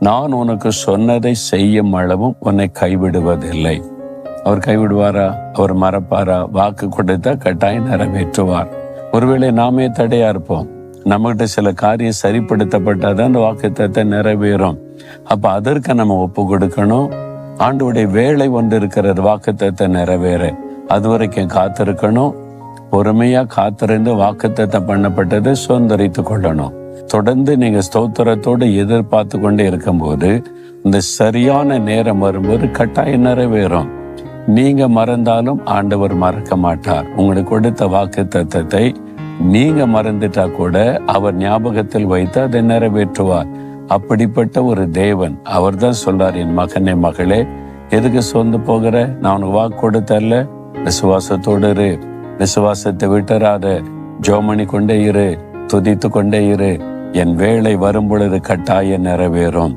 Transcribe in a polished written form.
நான் உனக்கு சொன்னதை செய்யும் அளவும் உன்னை கைவிடுவதில்லை. அவர் கைவிடுவாரா? அவர் மறப்பாரா? வாக்கு கொடுத்தா கட்டாயம் நிறைவேற்றுவார். ஒருவேளை நாமே தடையா இருப்போம். நம்மகிட்ட சில காரியம் சரிப்படுத்தப்பட்டாதான் அந்த வாக்குத்தத்தத்தை நிறைவேறும். அப்ப அதற்கு நம்ம ஒப்பு கொடுக்கணும். ஆண்டவருடைய வேலை ஒன்று இருக்கிறது வாக்குத்தத்தத்தை நிறைவேற. அது வரைக்கும் காத்திருக்கணும். பொறுமையா காத்திருந்து வாக்குத்தத்தம் பண்ணப்பட்டதை சுதந்திரித்து கொள்ளணும். தொடர்ந்து நீங்க ஸ்தோத்திரத்தோடு எதிர்பார்த்து கொண்டே இருக்கும்போது இந்த சரியான நேரம் வரும்போது கட்டாயம் நிறைவேறும். நீங்க மறந்தாலும் ஆண்டவர் மறக்க மாட்டார். உங்களுக்கு கொடுத்த வாக்குத்தத்தத்தை நீங்க மறந்துட்டா கூட அவர் ஞாபகத்தில் வைத்து அதை நிறைவேற்றுவார். அப்படிப்பட்ட ஒரு தேவன். அவர் தான் சொல்றார், என் மகனே மகளே, எதுக்கு சோர்ந்து போகிற? நான் உனக்கு வாக்கு கொடுத்தல்ல, விசுவாசத்தோடு இரு, விசுவாசத்தை விட்டுறாத, ஜெபம் கொண்டே இரு, துதித்து கொண்டே இரு. என் வேளை வரும் பொழுது கட்டாயம் நிறைவேறும்.